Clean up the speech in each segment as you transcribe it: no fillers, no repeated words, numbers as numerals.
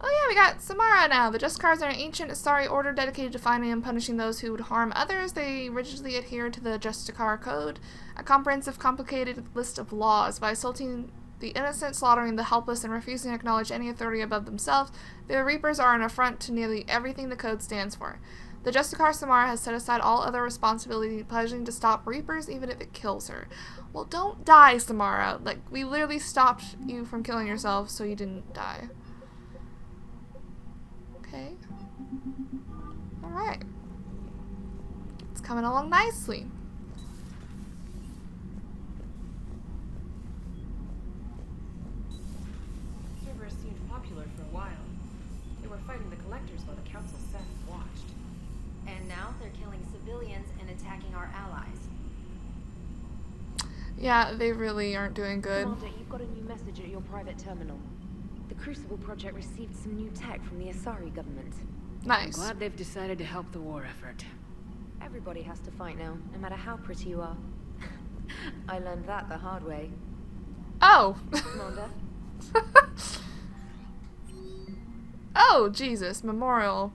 Oh yeah, we got Samara now. The Justicar's are an ancient Asari order dedicated to finding and punishing those who would harm others. They rigidly adhere to the Justicar Code, a comprehensive, complicated list of laws. By assaulting the innocent, slaughtering the helpless, and refusing to acknowledge any authority above themselves, the Reapers are an affront to nearly everything the Code stands for. The Justicar Samara has set aside all other responsibility, pledging to stop Reapers even if it kills her. Well, don't die, Samara. Like, we literally stopped you from killing yourself so you didn't die. Okay. Alright. It's coming along nicely. Cerberus seemed popular for a while. They were fighting the collectors while the council sat and watched. And now they're killing civilians and attacking our allies. Yeah, they really aren't doing good. Commander, you've got a new message at your private terminal. The Crucible Project received some new tech from the Asari government. Nice. I'm glad they've decided to help the war effort. Everybody has to fight now, no matter how pretty you are. I learned that the hard way. Oh! Commander? Oh, Jesus. Memorial.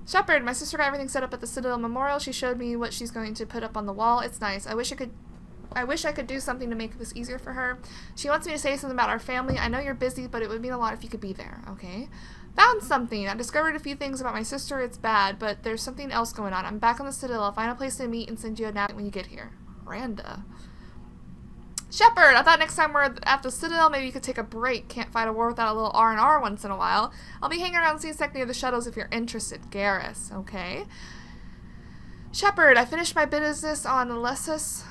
Shepard, my sister got everything set up at the Citadel Memorial. She showed me what she's going to put up on the wall. It's nice. I wish I could do something to make this easier for her. She wants me to say something about our family. I know you're busy, but it would mean a lot if you could be there, okay? Found something. I discovered a few things about my sister. It's bad, but there's something else going on. I'm back on the Citadel. I'll find a place to meet and send you a note when you get here. Randa. Shepard, I thought next time we're at the Citadel, maybe you could take a break. Can't fight a war without a little R&R once in a while. I'll be hanging around C-Sec near the shuttles if you're interested. Garrus, okay? Shepard, I finished my business on Lessus.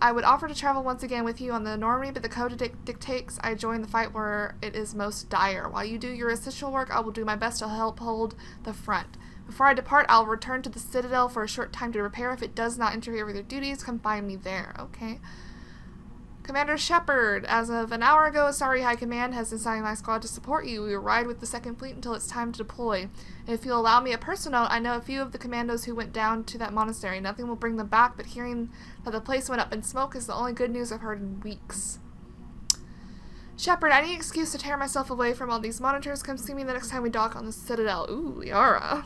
I would offer to travel once again with you on the Normandy, but the code dictates I join the fight where it is most dire. While you do your essential work, I will do my best to help hold the front. Before I depart, I'll return to the Citadel for a short time to repair. If it does not interfere with your duties, come find me there, okay? Commander Shepard, as of an hour ago, Asari High Command has assigned my squad to support you. We will ride with the 2nd Fleet until it's time to deploy. If you'll allow me a personal note, I know a few of the commandos who went down to that monastery. Nothing will bring them back, but hearing that the place went up in smoke is the only good news I've heard in weeks. Shepard, I need an excuse to tear myself away from all these monitors. Come see me the next time we dock on the Citadel. Ooh, Yara.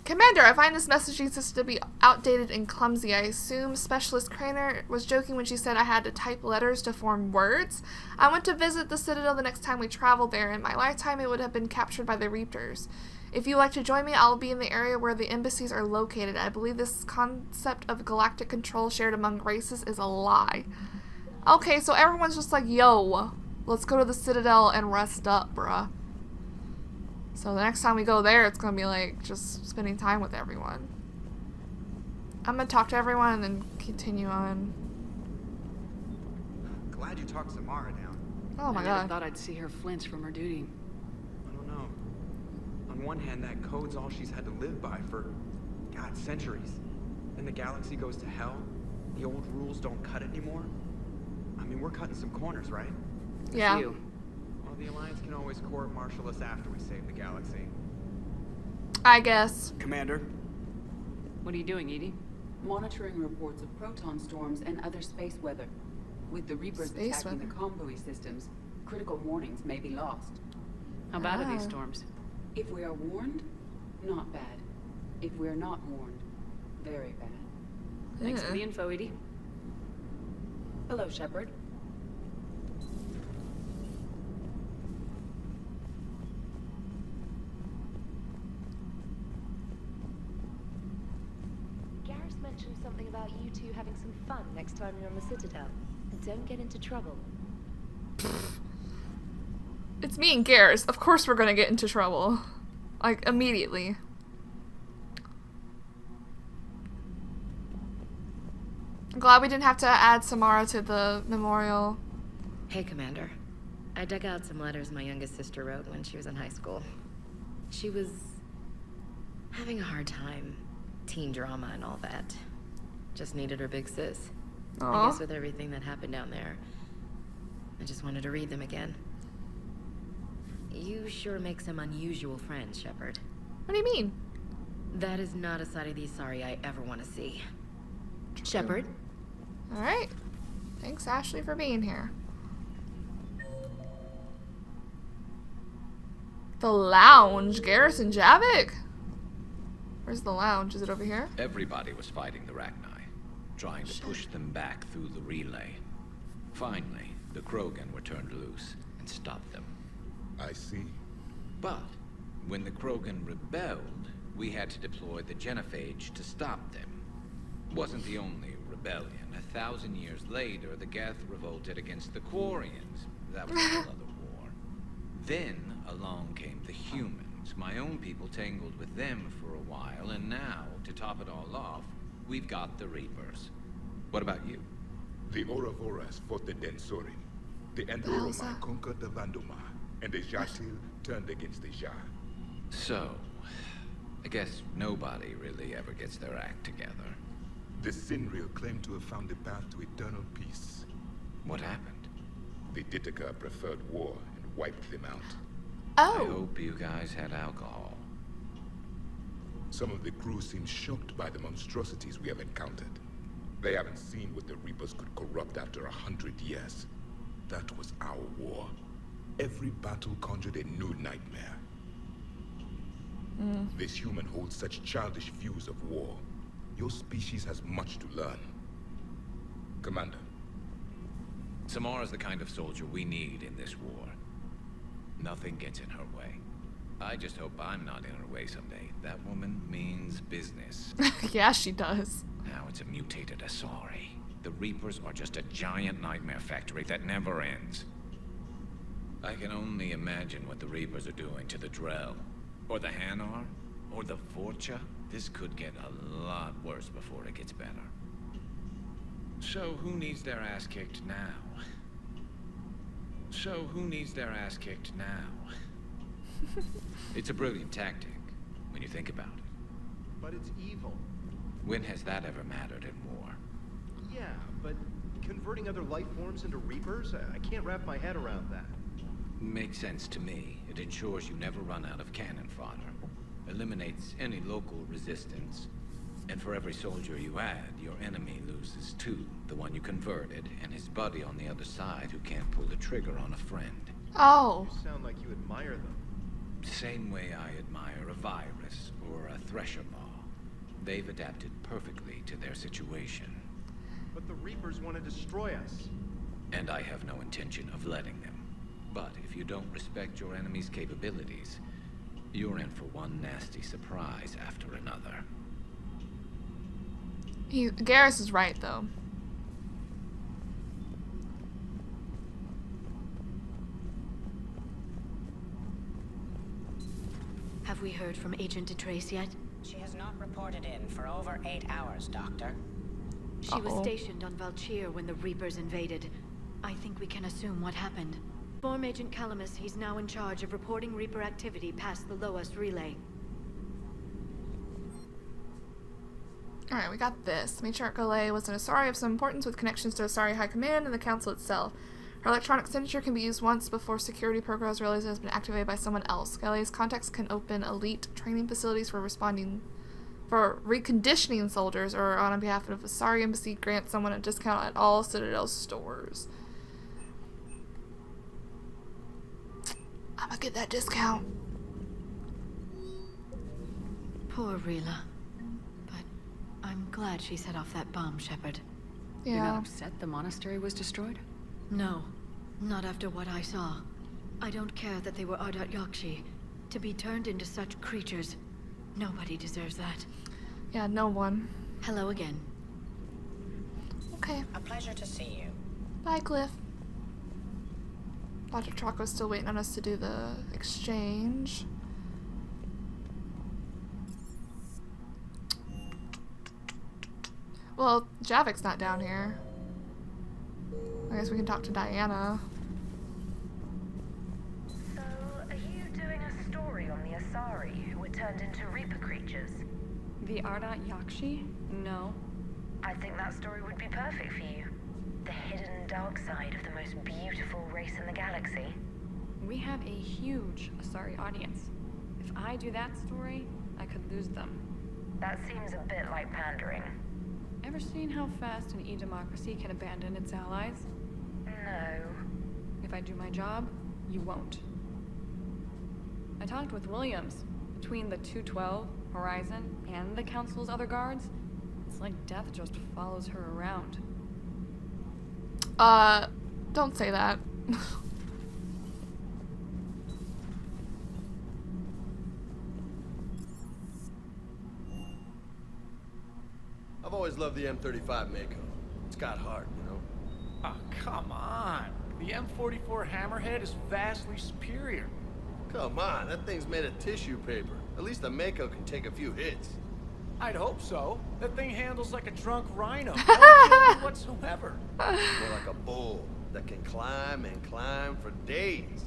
Commander, I find this messaging system to be outdated and clumsy. I assume Specialist Craner was joking when she said I had to type letters to form words. I want to visit the Citadel the next time we travel there. In my lifetime, it would have been captured by the Reapers. If you'd like to join me, I'll be in the area where the embassies are located. I believe this concept of galactic control shared among races is a lie. Okay, so everyone's just like, yo, let's go to the Citadel and rest up, bruh. So the next time we go there, it's going to be like just spending time with everyone. I'm going to talk to everyone and then continue on. Glad you talked Samara down. Oh my I god. never thought I'd see her flinch from her duty. I don't know. On one hand, that code's all she's had to live by for, God, centuries. Then the galaxy goes to hell. The old rules don't cut it anymore. I mean, we're cutting some corners, right? Yeah. You. Well, the Alliance can always court-martial us after we save the galaxy. I guess. Commander? What are you doing, Edie? Monitoring reports of proton storms and other space weather. With the Reapers Space attacking weather. the convoy systems, critical warnings may be lost. How bad are these Ah. storms? If we are warned, not bad. If we are not warned, very bad. Thanks for the info, Edie. Hello, Shepard. Garrus mentioned something about you two having some fun next time you're on the Citadel. And don't get into trouble. It's me and Garrus. Of course we're going to get into trouble. Like, immediately. I'm glad we didn't have to add Samara to the memorial. Hey, Commander. I dug out some letters my youngest sister wrote when she was in high school. She was having a hard time. Teen drama and all that. Just needed her big sis. I Aw. guess with everything that happened down there, I just wanted to read them again. You sure make some unusual friends, Shepard. What do you mean? That is not a side of the Asari I ever want to see. Shepard? Alright. Thanks, Ashley, for being here. The lounge. Garrison Javik? Where's the lounge? Is it over here? Everybody was fighting the Rachni, trying to push them back through the relay. Finally, the Krogan were turned loose and stopped them. I see. But when the Krogan rebelled, we had to deploy the Genophage to stop them. Wasn't the only rebellion. 1,000 years later, the Geth revolted against the Quarians. That was a whole other war. Then along came the humans. My own people tangled with them for a while, and now, to top it all off, we've got the Reapers. What about you? The Ouroboros fought the Densorin. The Endoromai conquered the Vandomar, and the Jatil turned against the Jah. So, I guess nobody really ever gets their act together. The Sinreal claimed to have found the path to eternal peace. What happened? The Ditaka preferred war and wiped them out. I hope you guys had alcohol. Some of the crew seem shocked by the monstrosities we have encountered. They haven't seen what the Reapers could corrupt after 100 years. That was our war. Every battle conjured a new nightmare. This human holds such childish views of war. Your species has much to learn. Commander. Samara's the kind of soldier we need in this war. Nothing gets in her way. I just hope I'm not in her way someday. That woman means business. Yeah, she does. Now it's a mutated Asari. The Reapers are just a giant nightmare factory that never ends. I can only imagine what the Reapers are doing to the Drell, or the Hanar, or the Vorcha. This could get a lot worse before it gets better. So who needs their ass kicked now? It's a brilliant tactic, when you think about it. But it's evil. When has that ever mattered in war? Yeah, but converting other life forms into Reapers? I can't wrap my head around that. Makes sense to me. It ensures you never run out of cannon fodder. Eliminates any local resistance. And for every soldier you add, your enemy loses two. The one you converted, and his buddy on the other side who can't pull the trigger on a friend. Oh. You sound like you admire them. Same way I admire a virus or a thresher maw. They've adapted perfectly to their situation. But the Reapers want to destroy us. And I have no intention of letting them. But if you don't respect your enemy's capabilities, you're in for one nasty surprise after another. Garrus is right, though. Have we heard from Agent DeTrace yet? She has not reported in for over 8 hours, Doctor. She was stationed on Valchir when the Reapers invaded. I think we can assume what happened. Inform Agent Calamus he's now in charge of reporting Reaper activity past the Loas relay. Alright, we got this. Matriarch Galay was an Asari of some importance with connections to Asari High Command and the Council itself. Her electronic signature can be used once before security protocols realize it has been activated by someone else. Galay's contacts can open elite training facilities for reconditioning soldiers, or on behalf of Asari Embassy, grant someone a discount at all Citadel stores. I'm gonna get that discount. Poor Rila. But I'm glad she set off that bomb, Shepard. Yeah. You're not upset the monastery was destroyed? No. Not after what I saw. I don't care that they were Ardat Yakshi. To be turned into such creatures, nobody deserves that. Yeah, no one. Hello again. Okay. A pleasure to see you. Bye, Cliff. Dr. Chaco's still waiting on us to do the exchange. Well, Javik's not down here. I guess we can talk to Diana. So, are you doing a story on the Asari who were turned into Reaper creatures? The Ardat Yakshi? No. I think that story would be perfect for you. The hidden dark side of the most beautiful race in the galaxy. We have a huge Asari audience. If I do that story, I could lose them. That seems a bit like pandering. Ever seen how fast an e-democracy can abandon its allies? No. If I do my job, you won't. I talked with Williams. Between the 212, Horizon, and the Council's other guards, it's like death just follows her around. Don't say that. I've always loved the M35 Mako. It's got heart, you know? Oh, come on. The M44 Hammerhead is vastly superior. Come on, that thing's made of tissue paper. At least the Mako can take a few hits. I'd hope so. That thing handles like a drunk rhino. No agility whatsoever. More like a bull that can climb and climb for days.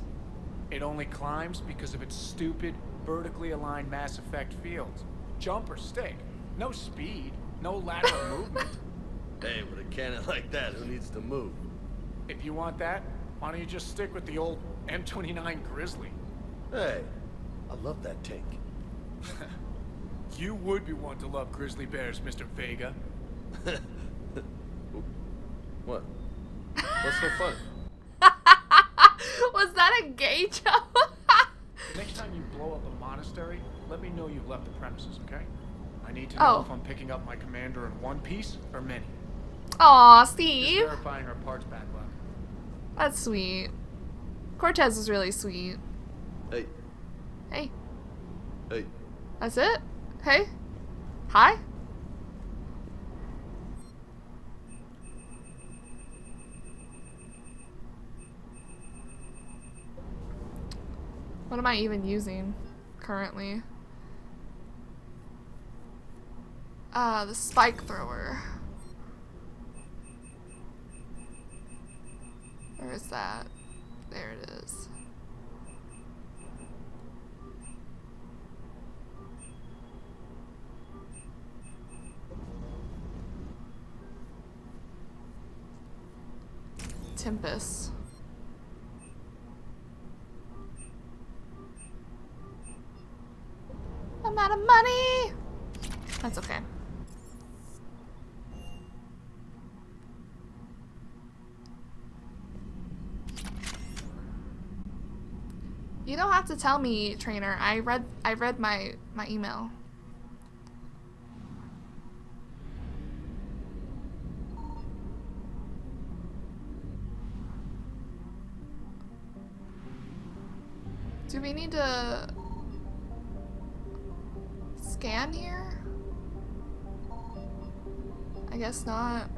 It only climbs because of its stupid, vertically aligned Mass Effect fields. Jump or stick. No speed. No lateral movement. Hey, with a cannon like that, who needs to move? If you want that, why don't you just stick with the old M29 Grizzly? Hey, I love that tank. You would be one to love grizzly bears, Mr. Vega. What? What's so funny? Was that a gay joke? Next time you blow up a monastery, let me know you've left the premises, okay? I need to know if I'm picking up my commander in one piece or many. Aw, Steve. Just verifying her parts backlog. That's sweet. Cortez is really sweet. Hey. Hey. Hey. That's it? Hey? Hi? What am I even using currently? The spike thrower. Where is that? There it is. Tempest. I'm out of money! That's okay. You don't have to tell me, trainer. I read my email. Do we need to scan here? I guess not.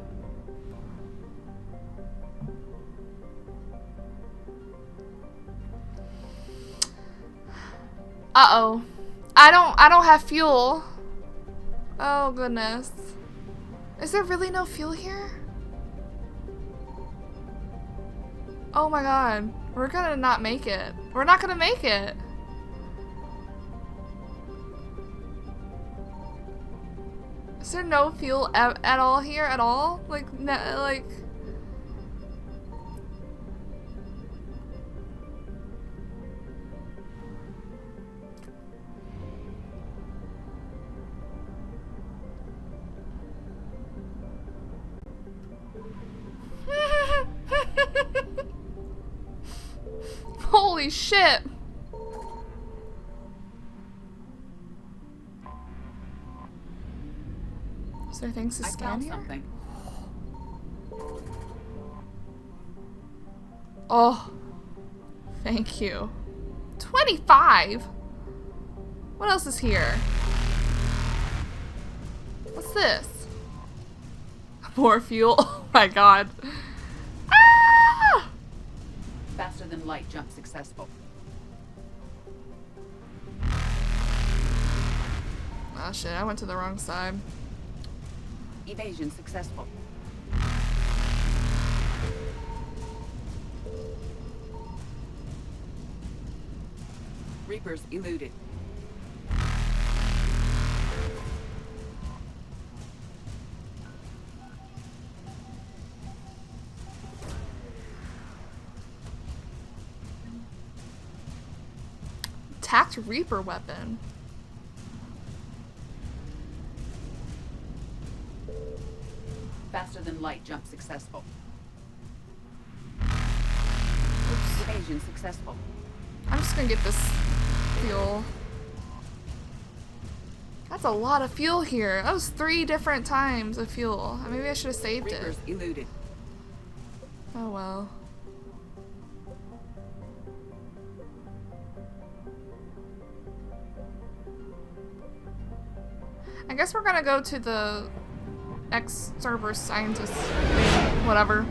Uh-oh. I don't have fuel. Oh goodness. Is there really no fuel here? Oh my god. We're gonna not make it. We're not gonna make it. Is there no fuel at all here at all? Like, like... Holy shit! Is there things to scan here? Something. Oh, thank you. 25? What else is here? What's this? More fuel? Oh my god. Ah! Faster than light jump successful. Oh shit, I went to the wrong side. Evasion successful. Reapers eluded. Attacked Reaper weapon. Faster than light jump successful. Oops. Evasion successful. I'm just gonna get this fuel. That's a lot of fuel here. That was 3 different times of fuel. Maybe I should have saved it. Eluded. Oh well. I guess we're gonna go to the Ex-Cerberus scientist thing, whatever.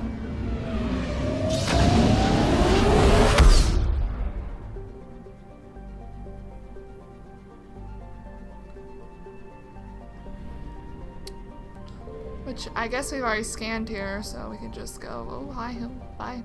Which I guess we've already scanned here, so we can just go, oh, hi, bye.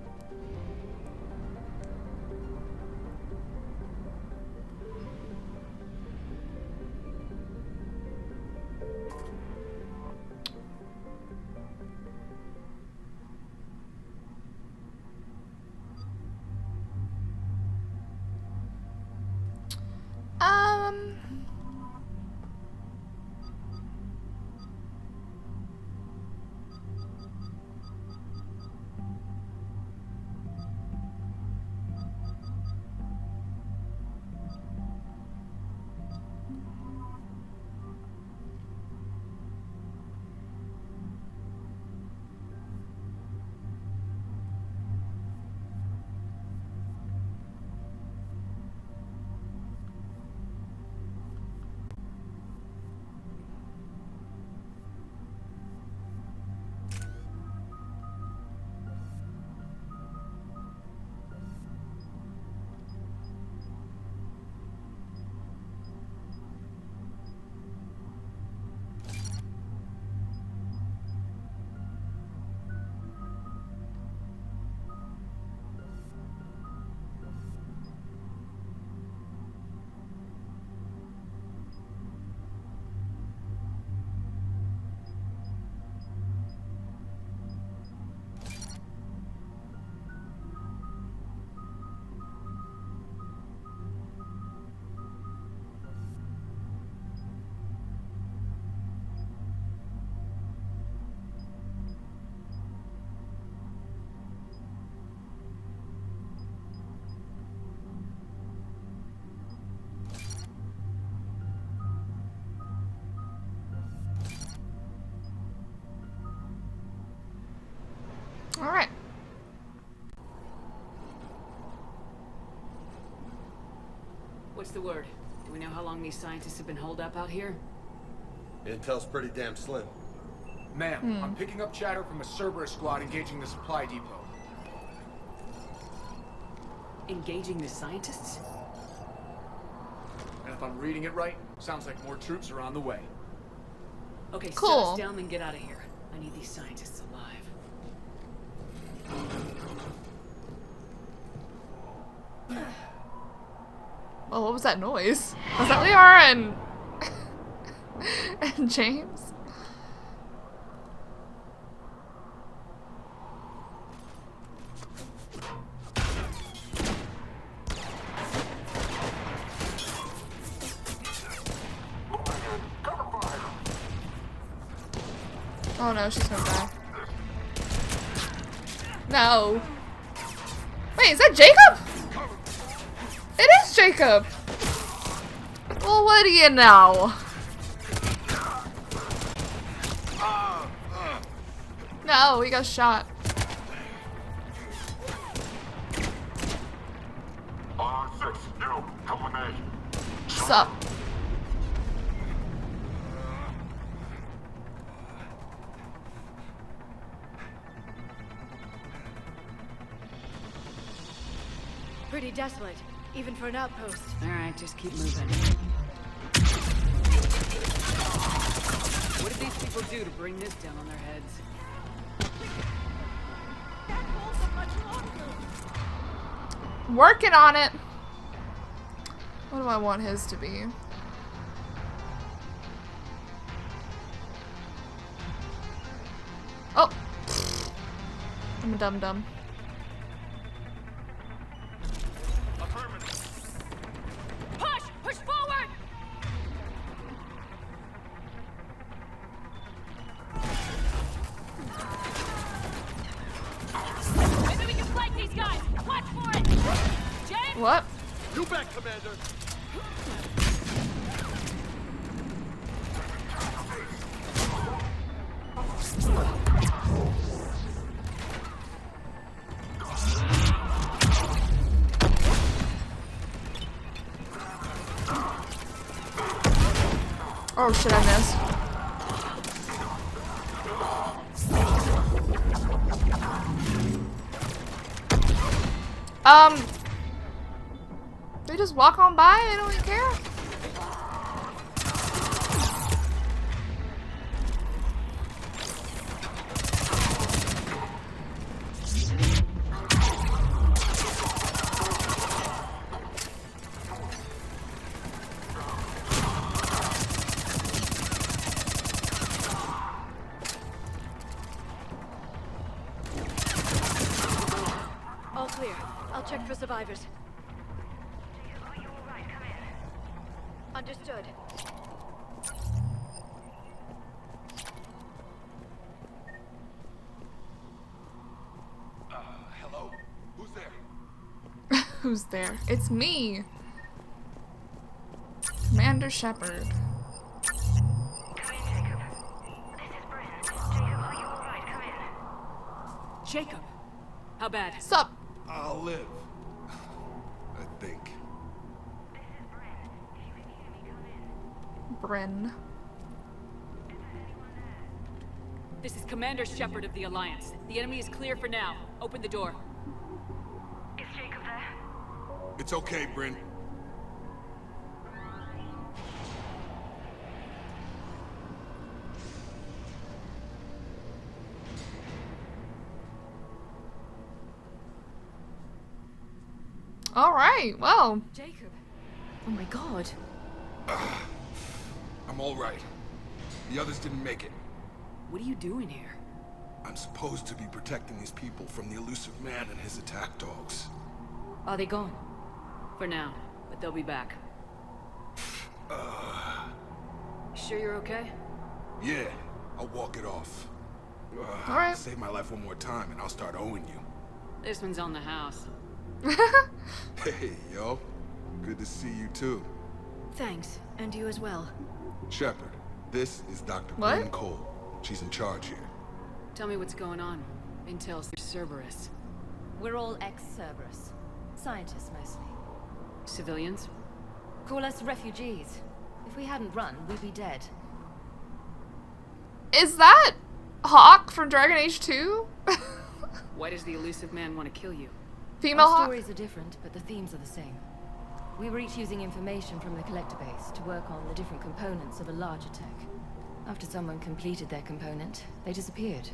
Alright. What's the word? Do we know how long these scientists have been holed up out here? Intel's pretty damn slim. Ma'am, I'm picking up chatter from a Cerberus squad engaging the supply depot. Engaging the scientists? And if I'm reading it right, sounds like more troops are on the way. Okay, cool. Set us down and get out of here. I need these scientists alive. Oh, what was that noise? Was that Liara and James? Oh no, she's gonna die. No. Wait, is that Jacob? It is Jacob! Well, what do you know? No, he got shot. Sup? Pretty desolate, even for an outpost. Alright, just keep moving. What did these people do to bring this down on their heads? Working on it. What do I want his to be? Oh! I'm a dum-dum. Push forward! Maybe we can flank these guys. Watch for it. James? What? You back, Commander. Oh shit, I missed. They just walk on by, they don't even care. All clear. I'll check for survivors. Are you alright? Come in. Understood. Hello? Who's there? Who's there? It's me. Commander Shepard. Jacob, how bad? Sup? I'll live. I think. Bryn. This is Commander Shepard of the Alliance. The enemy is clear for now. Open the door. Is Jacob there? It's okay, Bryn. Alright, well. Jacob. Oh my god. I'm all right. The others didn't make it. What are you doing here? I'm supposed to be protecting these people from the elusive man and his attack dogs. Are they gone? For now, but they'll be back. Sure you're okay? Yeah, I'll walk it off. All right. Save my life one more time and I'll start owing you. This one's on the house. Hey, yo. Good to see you too. Thanks, and you as well. Shepard, this is Dr. What? Bryn Cole. She's in charge here. Tell me what's going on. Intel's Cerberus. We're all ex-Cerberus. Scientists, mostly. Civilians? Call us refugees. If we hadn't run, we'd be dead. Is that Hawk from Dragon Age 2? Why does the elusive man want to kill you? Female Our Hawk? stories are different, but the themes are the same. We were each using information from the collector base to work on the different components of a larger tech. After someone completed their component, they disappeared.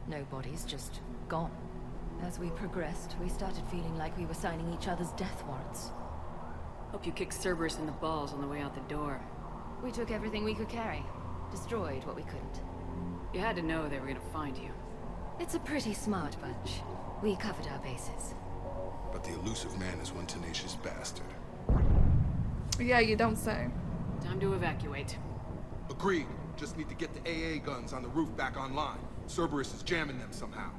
No bodies, just gone. As we progressed, we started feeling like we were signing each other's death warrants. Hope you kicked Cerberus in the balls on the way out the door. We took everything we could carry. Destroyed what we couldn't. You had to know they were gonna find you. It's a pretty smart bunch. We covered our bases. But the elusive man is one tenacious bastard. Yeah, you don't say. Time to evacuate. Agreed. Just need to get the AA guns on the roof back online. Cerberus is jamming them somehow.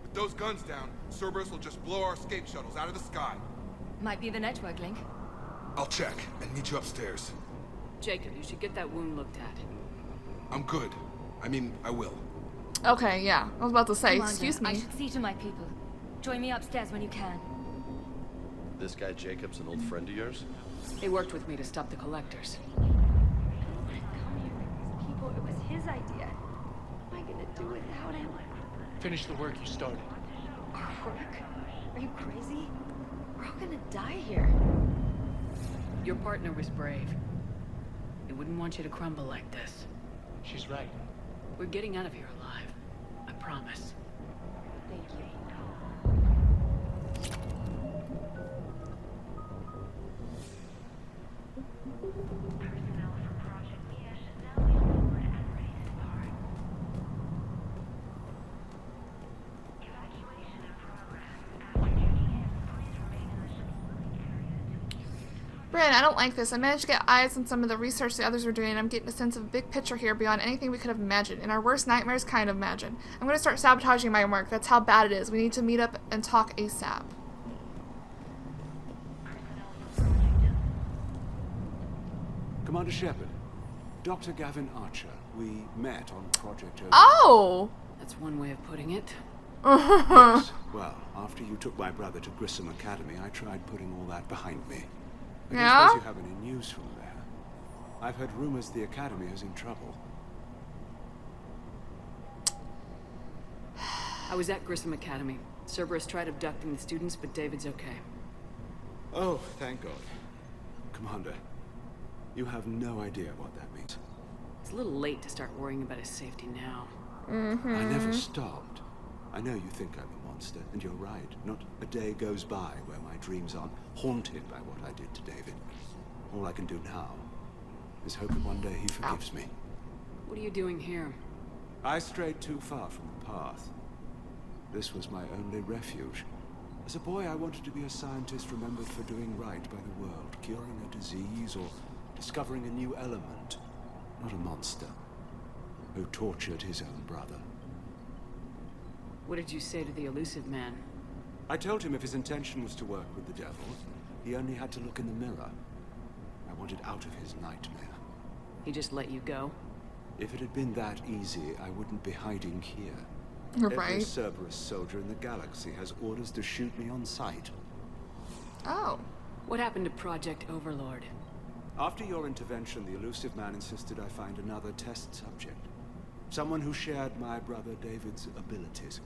With those guns down, Cerberus will just blow our escape shuttles out of the sky. Might be the network link. I'll check and meet you upstairs. Jacob, you should get that wound looked at. I'm good. I mean, I will. Okay, yeah. I was about to say, Commander, excuse I me. should see to my people. Join me upstairs when you can. This guy Jacob's an old friend of yours? They worked with me to stop the collectors. People, it was his idea. What am I gonna do without him? Finish the work you started. Work? Are you crazy? We're all gonna die here. Your partner was brave. He wouldn't want you to crumble like this. She's right. We're getting out of here alive. I promise. Thank you. Personnel from Project Mia should now be on board and ready to depart. Evacuation in progress. After checking in, please remain in the ship's living area. Bryn, I don't like this. I managed to get eyes on some of the research the others were doing, and I'm getting a sense of a big picture here beyond anything we could have imagined. In our worst nightmares, kind of imagine. I'm going to start sabotaging my work. That's how bad it is. We need to meet up and talk ASAP. Commander Shepard, Dr. Gavin Archer. We met on Project Earth. Oh! That's one way of putting it. Yes. Well, after you took my brother to Grissom Academy, I tried putting all that behind me. I don't suppose you have any news from there. I've heard rumors the Academy is in trouble. I was at Grissom Academy. Cerberus tried abducting the students, but David's okay. Oh, thank God. Commander, you have no idea what that means. It's a little late to start worrying about his safety now. I never stopped. I know you think I'm a monster, and you're right. Not a day goes by where my dreams aren't haunted by what I did to David. All I can do now is hope that one day he forgives me. What are you doing here? I strayed too far from the path. This was my only refuge. As a boy, I wanted to be a scientist remembered for doing right by the world, curing a disease or discovering a new element. Not a monster who tortured his own brother. What did you say to the elusive man? I told him if his intention was to work with the devil, he only had to look in the mirror. I wanted out of his nightmare. He just let you go? If it had been that easy, I wouldn't be hiding here. Right. Every Cerberus soldier in the galaxy has orders to shoot me on sight. Oh. What happened to Project Overlord? After your intervention, the elusive man insisted I find another test subject. Someone who shared my brother David's abilities.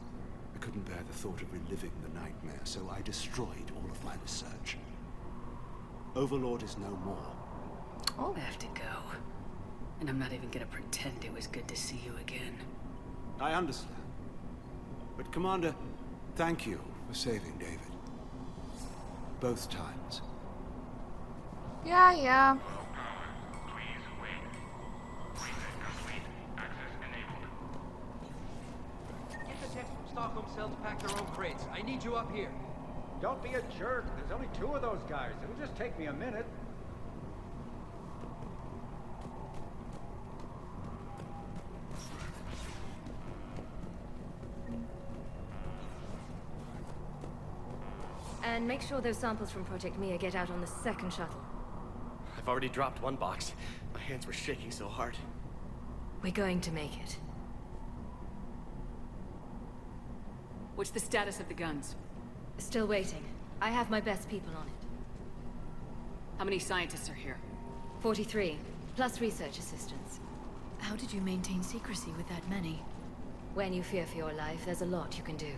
I couldn't bear the thought of reliving the nightmare, so I destroyed all of my research. Overlord is no more. I have to go. And I'm not even gonna pretend it was good to see you again. I understand. But Commander, thank you for saving David. Both times. Yeah. Get the techs from Stockholm Cell to pack their own crates. I need you up here. Don't be a jerk. There's only 2 of those guys. It'll just take me a minute. And make sure those samples from Project Mia get out on the second shuttle. I've already dropped one box. My hands were shaking so hard. We're going to make it. What's the status of the guns? Still waiting. I have my best people on it. How many scientists are here? 43, plus research assistants. How did you maintain secrecy with that many? When you fear for your life, there's a lot you can do.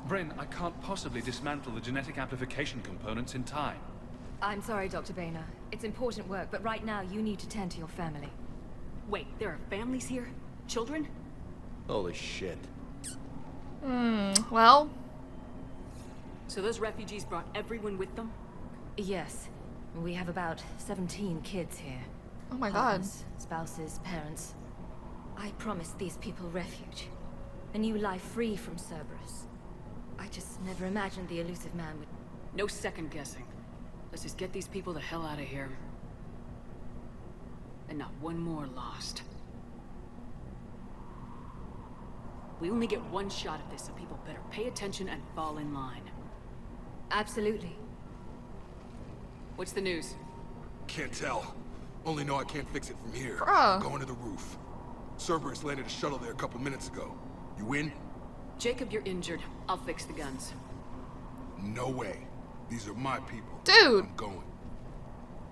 Bryn, I can't possibly dismantle the genetic amplification components in time. I'm sorry, Dr. Bainer. It's important work, but right now you need to tend to your family. Wait, there are families here? Children? Holy shit. Well... So those refugees brought everyone with them? Yes. We have about 17 kids here. Oh my Partners, spouses, parents. I promised these people refuge. A new life free from Cerberus. I just never imagined the elusive man would... No second guessing. Let's just get these people the hell out of here. And not one more lost. We only get one shot at this, so people better pay attention and fall in line. Absolutely. What's the news? Can't tell. Only know I can't fix it from here. Bruh. Going to the roof. Cerberus landed a shuttle there a couple minutes ago. You in? Jacob, you're injured. I'll fix the guns. No way. These are my people. Dude! I'm going.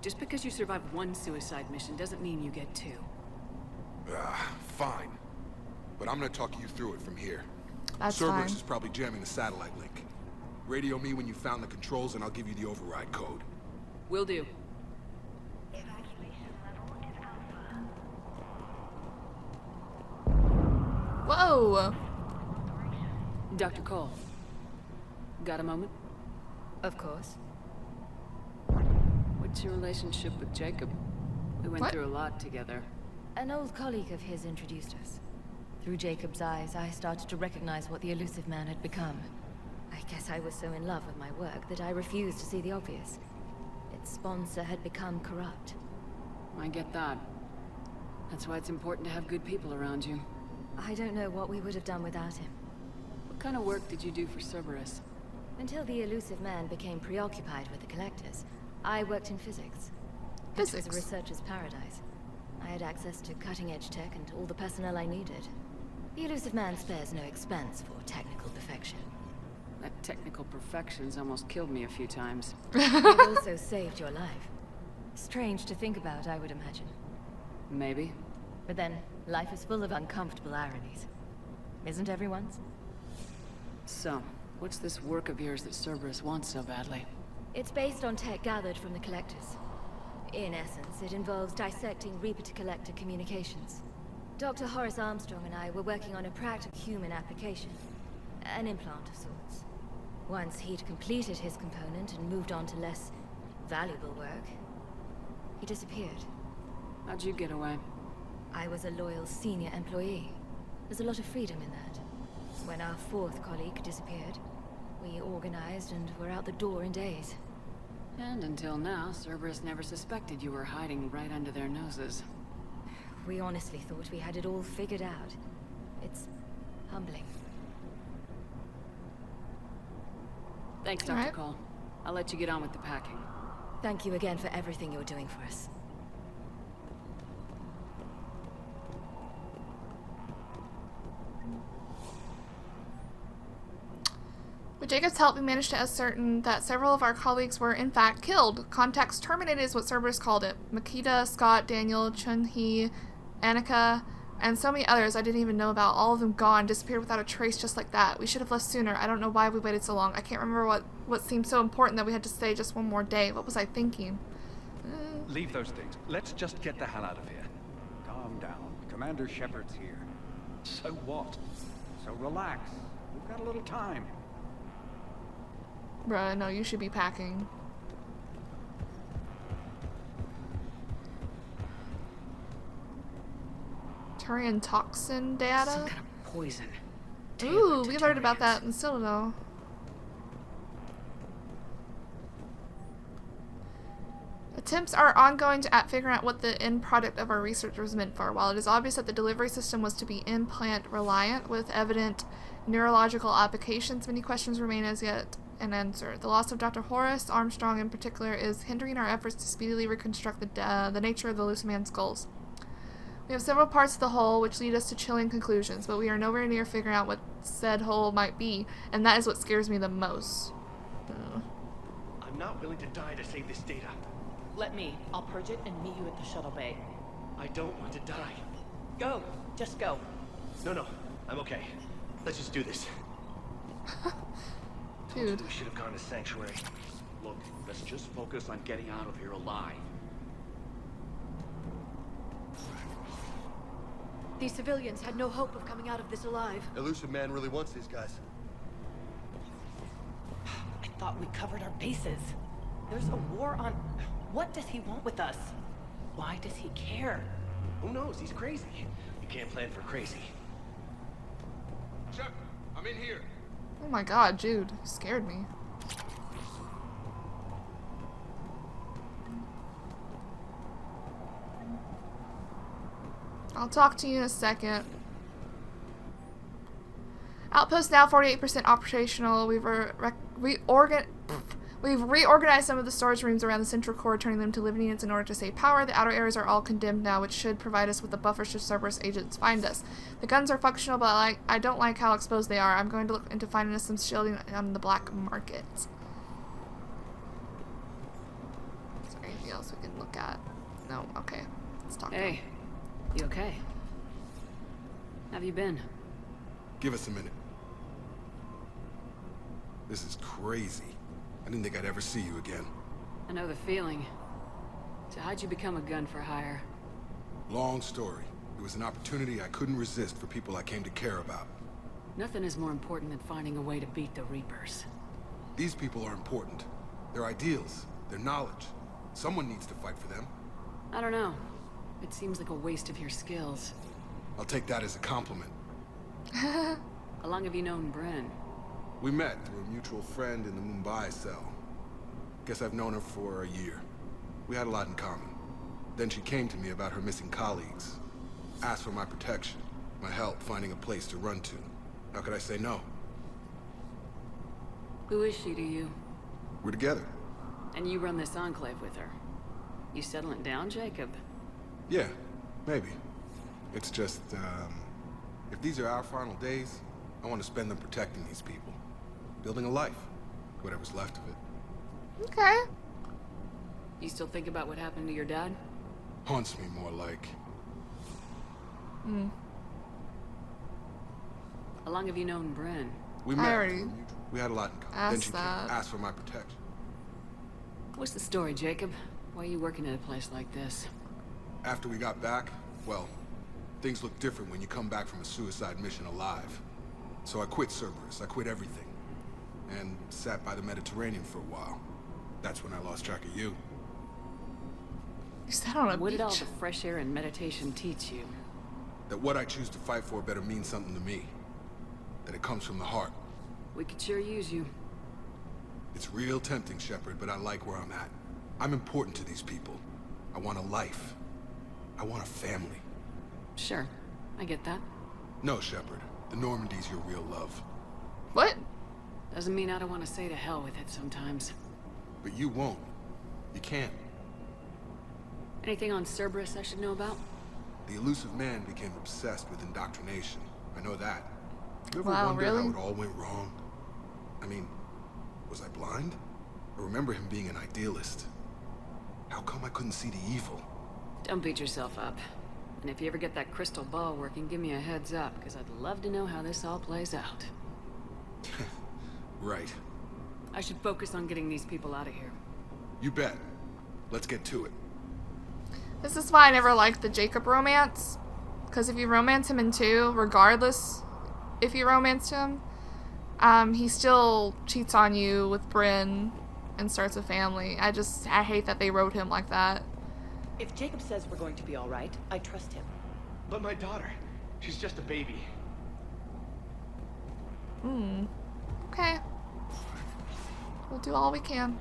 Just because you survived one suicide mission doesn't mean you get 2. Fine. But I'm gonna talk you through it from here. That's Cerberus fine. is probably jamming the satellite link. Radio me when you found the controls and I'll give you the override code. Will do. Whoa! Dr. Cole. Got a moment? Of course. What's your relationship with Jacob? We went through a lot together. An old colleague of his introduced us. Through Jacob's eyes, I started to recognize what the elusive man had become. I guess I was so in love with my work that I refused to see the obvious. Its sponsor had become corrupt. I get that. That's why it's important to have good people around you. I don't know what we would have done without him. What kind of work did you do for Cerberus? Until the elusive man became preoccupied with the collectors, I worked in physics. Physics? It was a researcher's paradise. I had access to cutting-edge tech and all the personnel I needed. The elusive man spares no expense for technical perfection. That technical perfection's almost killed me a few times. It also saved your life. Strange to think about, I would imagine. Maybe. But then, life is full of uncomfortable ironies. Isn't everyone's? So, what's this work of yours that Cerberus wants so badly? It's based on tech gathered from the Collectors. In essence, it involves dissecting Reaper-to-Collector communications. Dr. Horace Armstrong and I were working on a practical human application. An implant of sorts. Once he'd completed his component and moved on to less valuable work, he disappeared. How'd you get away? I was a loyal senior employee. There's a lot of freedom in that. When our fourth colleague disappeared, we organized and were out the door in days. And until now, Cerberus never suspected you were hiding right under their noses. We honestly thought we had it all figured out. It's humbling. Thanks, Dr. Cole. I'll let you get on with the packing. Thank you again for everything you're doing for us. With Jacob's help, we managed to ascertain that several of our colleagues were, in fact, killed. Contacts terminated is what Cerberus called it. Makita, Scott, Daniel, Chun-Hee, Annika, and so many others I didn't even know about. All of them gone, disappeared without a trace just like that. We should have left sooner. I don't know why we waited so long. I can't remember what seemed so important that we had to stay just one more day. What was I thinking? Leave those things. Let's just get the hell out of here. Calm down. Commander Shepard's here. So what? So relax. We've got a little time. Bruh, no, you should be packing. Turian toxin data? Some kind of poison. Ooh, we learned about that in Citadel. Attempts are ongoing at figuring out what the end product of our research was meant for. While it is obvious that the delivery system was to be implant reliant with evident neurological applications, many questions remain as yet unanswered. The loss of Dr. Horace Armstrong in particular is hindering our efforts to speedily reconstruct the nature of the elusive man's skulls. We have several parts of the whole which lead us to chilling conclusions, but we are nowhere near figuring out what said whole might be, and that is what scares me the most. I'm not willing to die to save this data. Let me. I'll purge it and meet you at the shuttle bay. I don't want to die. Go. Just go. No, I'm okay. Let's just do this. Dude. We should have gone to Sanctuary. Look, let's just focus on getting out of here alive. These civilians had no hope of coming out of this alive. Elusive man really wants these guys. I thought we covered our bases. There's a war on... What does he want with us? Why does he care? Who knows? He's crazy. You can't plan for crazy. Shepard, I'm in here. Oh my god, Jude. You scared me. I'll talk to you in a second. Outpost now 48% operational. We've reorganized some of the storage rooms around the central core, turning them to living units in order to save power. The outer areas are all condemned now, which should provide us with a buffer should Cerberus agents find us. The guns are functional, but I don't like how exposed they are. I'm going to look into finding us some shielding on the black market. Is there anything else we can look at? No? Okay. Let's talk. Hey, you okay? Have you been? Give us a minute. This is crazy. I didn't think I'd ever see you again. I know the feeling. So how'd you become a gun for hire? Long story. It was an opportunity I couldn't resist for people I came to care about. Nothing is more important than finding a way to beat the Reapers. These people are important. Their ideals, their knowledge. Someone needs to fight for them. I don't know. It seems like a waste of your skills. I'll take that as a compliment. How long have you known Bryn? We met through a mutual friend in the Mumbai cell. Guess I've known her for a year. We had a lot in common. Then she came to me about her missing colleagues. Asked for my protection, my help finding a place to run to. How could I say no? Who is she to you? We're together. And you run this enclave with her. You settling down, Jacob? Yeah, maybe. It's just, If these are our final days, I want to spend them protecting these people. Building a life. Whatever's left of it. Okay. You still think about what happened to your dad? Haunts me more like. How long have you known Bren? We met. We had a lot in common. Then she came, asked for my protection. What's the story, Jacob? Why are you working at a place like this? After we got back, well, things look different when you come back from a suicide mission alive. So I quit Cerberus. I quit everything. And sat by the Mediterranean for a while. That's when I lost track of you. You sat on a What beach. did all the fresh air and meditation teach you? That what I choose to fight for better mean something to me. That it comes from the heart. We could sure use you. It's real tempting, Shepard, but I like where I'm at. I'm important to these people. I want a life. I want a family. Sure, I get that. No, Shepard. The Normandy's your real love. What? Doesn't mean I don't want to say to hell with it sometimes. But you won't. You can't. Anything on Cerberus I should know about? The elusive man became obsessed with indoctrination. I know that. You ever Wow, wonder really? how it all went wrong? I mean, was I blind? I remember him being an idealist. How come I couldn't see the evil? Don't beat yourself up. And if you ever get that crystal ball working, give me a heads up, because I'd love to know how this all plays out. Right. I should focus on getting these people out of here. You bet. Let's get to it. This is why I never liked the Jacob romance. Because if you romance him in 2, regardless if you romanced him, he still cheats on you with Bryn and starts a family. I hate that they wrote him like that. If Jacob says we're going to be all right, I trust him. But my daughter, she's just a baby. Okay. We'll do all we can.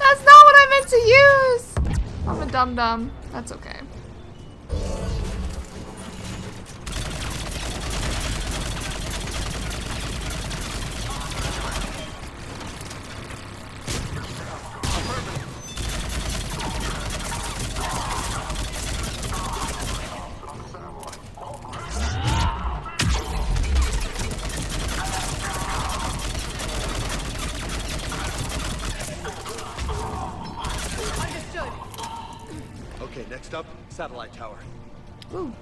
That's not what I meant to use! I'm a dum-dum. That's okay. Next up, satellite tower. Ooh.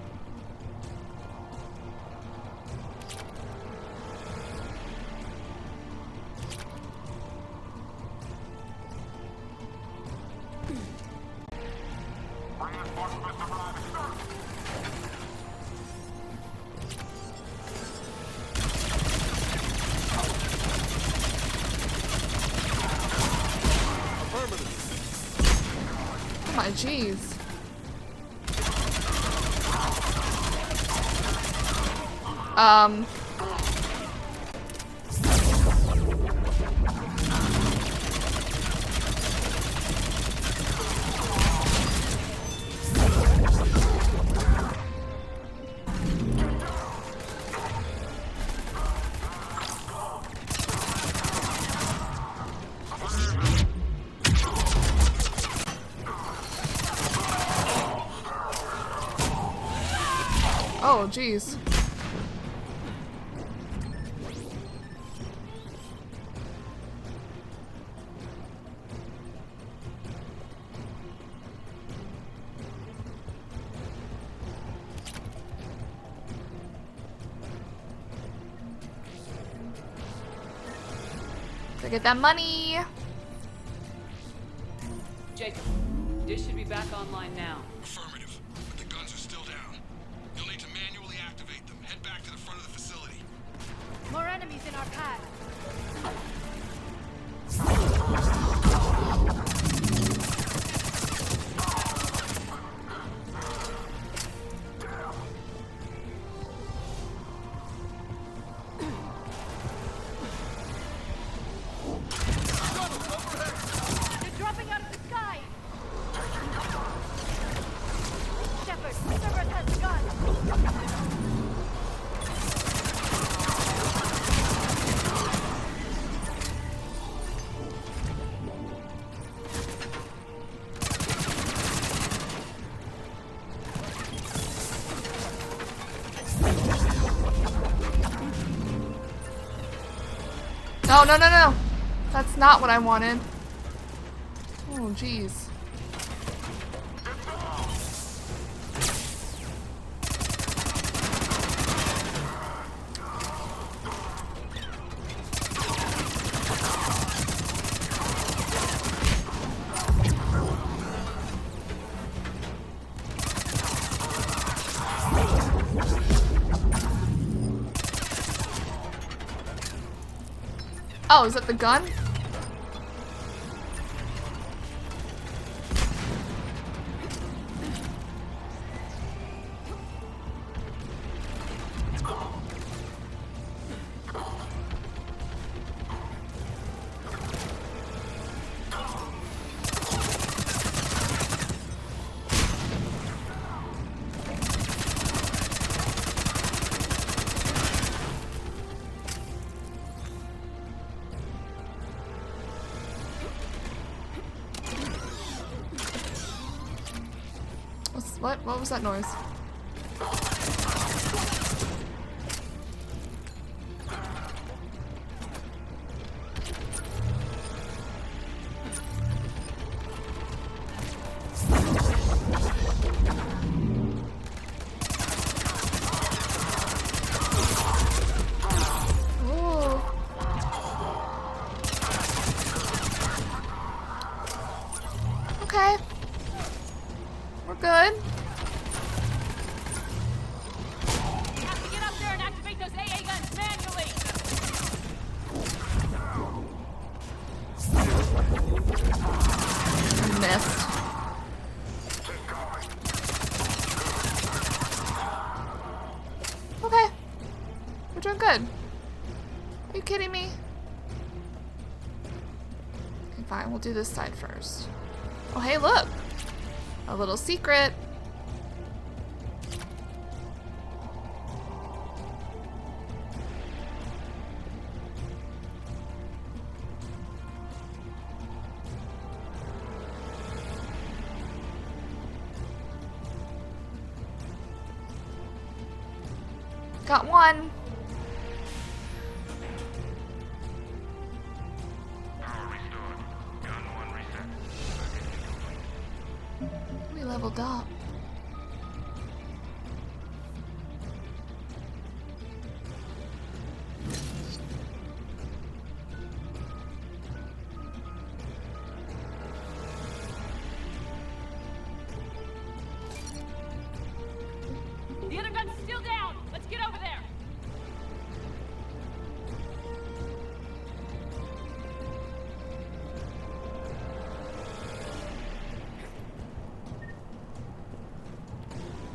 Oh my jeez. Oh, jeez. To get that money. Jacob, dish should be back online now. Affirmative, but the guns are still down. You'll need to manually in our path. They're dropping out of the sky. Shepard, Cerberus has the gun. No, no, no, no. That's not what I wanted. Oh, jeez. Oh, is that the gun? What was that noise? Ooh. Okay. We're good. Okay. We're doing good. Are you kidding me? Okay, fine. We'll do this side first. Oh, hey, look. A little secret. Got one. We leveled up. The other gun's still down. Let's get over there.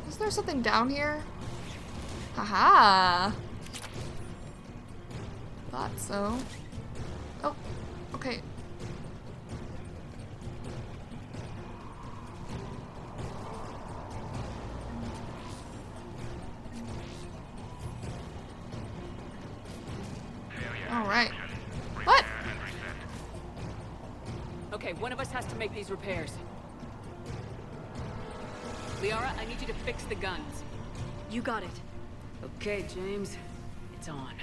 Is there something down here? Haha. Thought so. Oh, okay. All right. What? Okay, one of us has to make these repairs. Liara, I need you to fix the guns. You got it. Okay, James. It's on.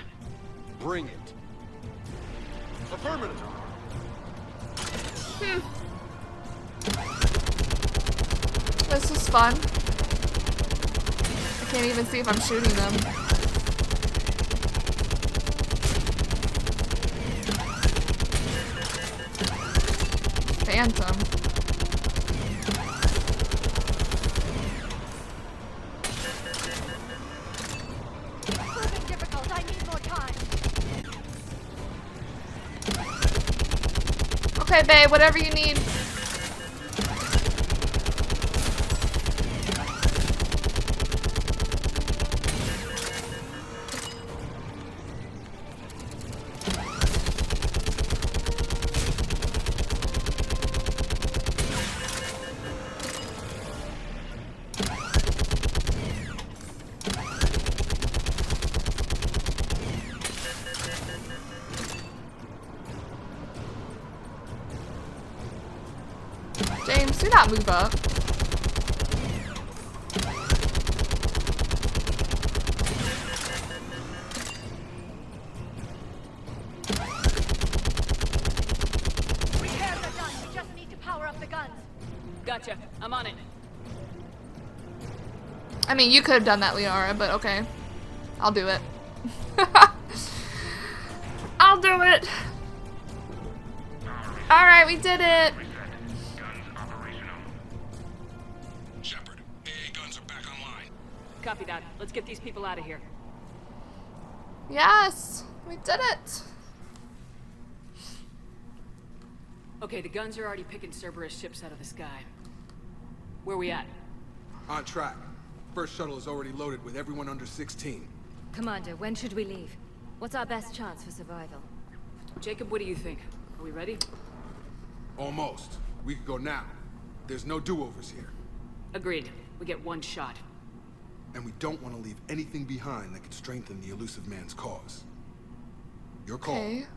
Bring it. Affirmative. This is fun. I can't even see if I'm shooting them. Phantom. Proving difficult. I need more time. Okay, babe, whatever you need. James, do not move up. Repair the guns. We just need to power up the guns. Gotcha. I'm on it. I mean, you could have done that, Liara, but okay. I'll do it. I'll do it. Alright, we did it. Shepard, AA guns are back online. Copy that. Let's get these people out of here. Yes, we did it. Okay, the guns are already picking Cerberus ships out of the sky. Where we at? On track. First shuttle is already loaded with everyone under 16. Commander, when should we leave? What's our best chance for survival? Jacob, what do you think? Are we ready? Almost. We could go now. There's no do-overs here. Agreed. We get one shot. And we don't want to leave anything behind that could strengthen the elusive man's cause. Your call. Okay.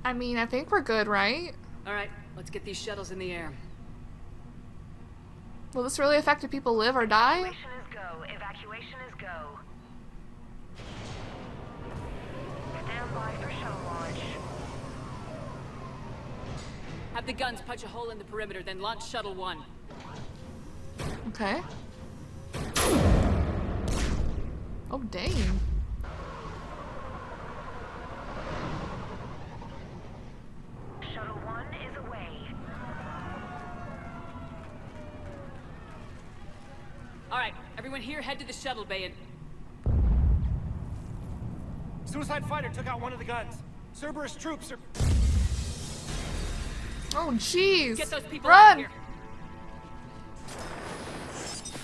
I mean, I think we're good, right? Alright, let's get these shuttles in the air. Will this really affect if people live or die? Evacuation is go. Evacuation is go. Stand by for shuttle launch. Have the guns punch a hole in the perimeter, then launch Shuttle 1. Okay. Oh, dang. Shuttle 1 is away. Alright, everyone here head to the shuttle bay and... Suicide fighter took out one of the guns. Cerberus troops are... Oh, jeez. Get those people out of here.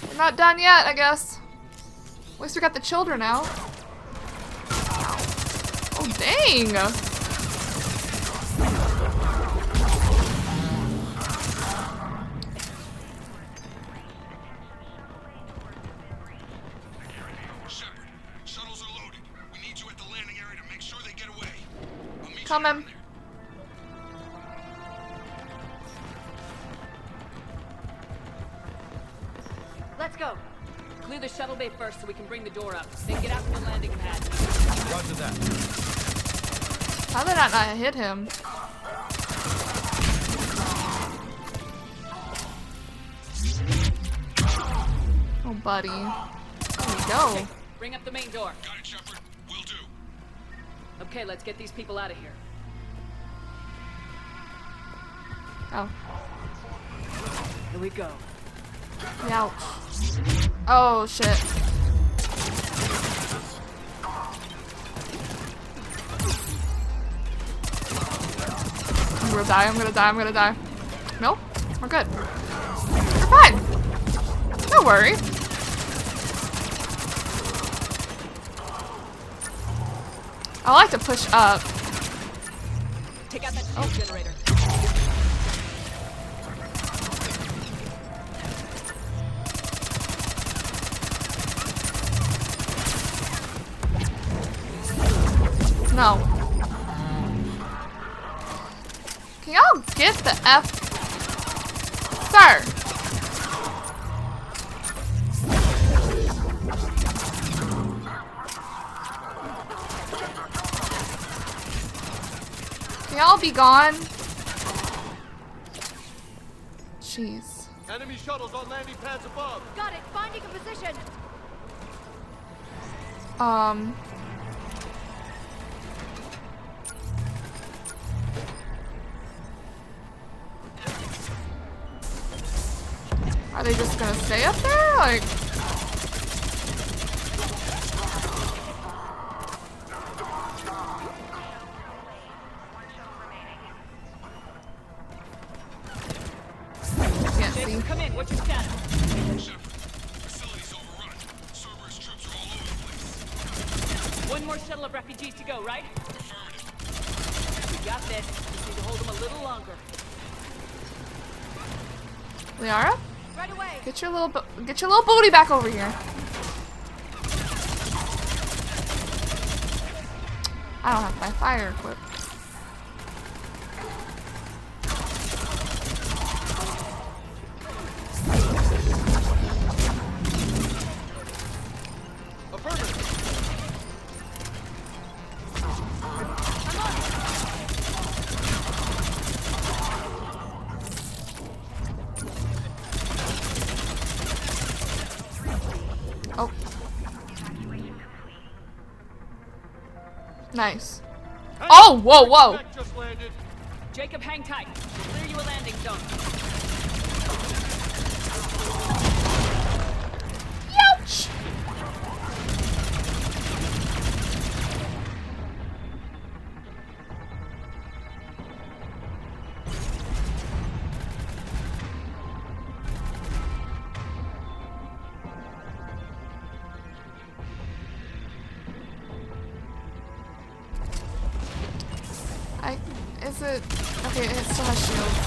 We're not done yet, I guess. At least we got the children out. Oh, dang. Shepard, shuttles are loaded. We need you at the landing area to make sure they get away. I'll meet Come you in. down there. Let's go. Clear the shuttle bay first so we can bring the door up. Then get out to the landing pad. Roger that. How did that not hit him? Oh, buddy. There we go. Bring up the main door. Got it, Shepard. Will do. Okay, let's get these people out of here. Oh. Here we go. Ouch. Oh, shit. I'm gonna die, I'm gonna die, I'm gonna die. Nope, we're good. We're fine. Don't worry. I like to push up. Take out that fuel generator. No. Can y'all get the F? Sir! Can y'all be gone? Jeez. Enemy shuttles on landing pads above. Got it. Finding a position. Are they just gonna stay up there? Like... crazy. Come in, what's your status? Facility's overrun. Cerberus troops are all over the place. One more shuttle of refugees to go, right? Affirmative. We got this. Just need to hold them a little longer. Liara? Right away. Get your little booty back over here. I don't have my fire equipped. Oh. Nice. Oh, whoa, whoa. Jacob, hang tight. We'll clear you a landing zone. Youch! Is it... Okay, it still has shields.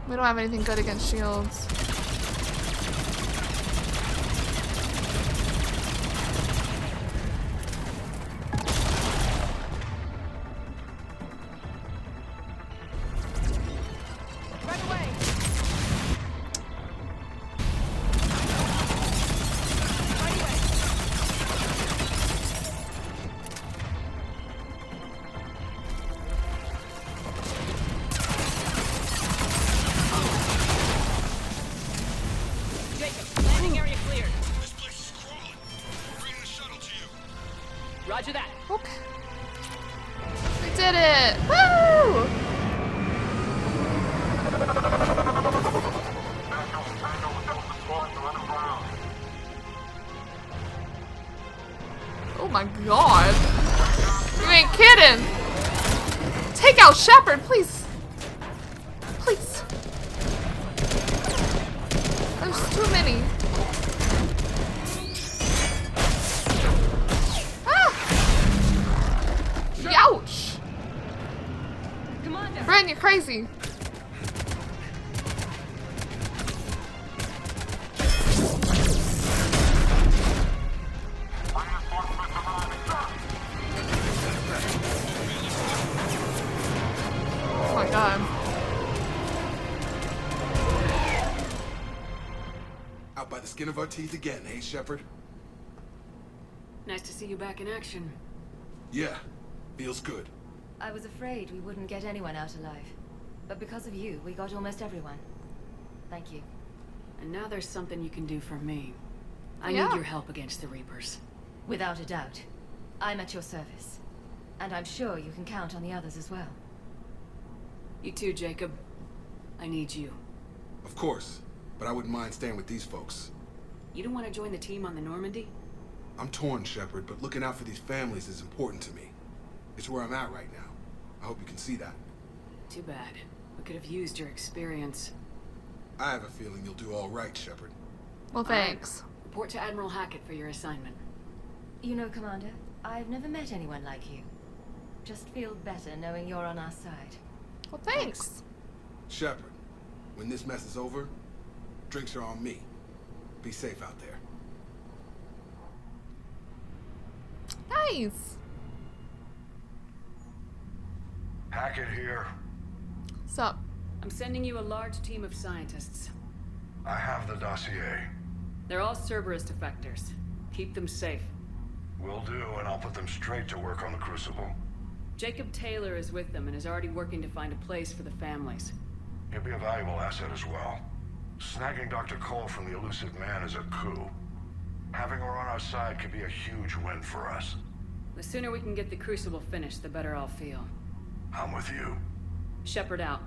We don't have anything good against shields. Right away. Roger that. Okay. We did it! Woo! Oh my god. You ain't kidding! Take out Shepard, please! Please. There's too many. Ouch! Bryn, you're crazy. Oh my god. Out by the skin of our teeth again, eh, Shepard? Nice to see you back in action. Yeah. Feels good. I was afraid we wouldn't get anyone out alive. But because of you, we got almost everyone. Thank you. And now there's something you can do for me. I Yeah. need your help against the Reapers. Without a doubt. I'm at your service. And I'm sure you can count on the others as well. You too, Jacob. I need you. Of course. But I wouldn't mind staying with these folks. You don't want to join the team on the Normandy? I'm torn, Shepard, but looking out for these families is important to me. It's where I'm at right now. I hope you can see that. Too bad. We could have used your experience. I have a feeling you'll do all right, Shepard. Well, thanks. Report to Admiral Hackett for your assignment. You know, Commander, I've never met anyone like you. Just feel better knowing you're on our side. Well, thanks. Shepard, when this mess is over, drinks are on me. Be safe out there. Nice. Hackett here. Sup? I'm sending you a large team of scientists. I have the dossier. They're all Cerberus defectors. Keep them safe. Will do, and I'll put them straight to work on the Crucible. Jacob Taylor is with them and is already working to find a place for the families. He'll be a valuable asset as well. Snagging Dr. Cole from the elusive man is a coup. Having her on our side could be a huge win for us. The sooner we can get the Crucible finished, the better I'll feel. I'm with you. Shepard out.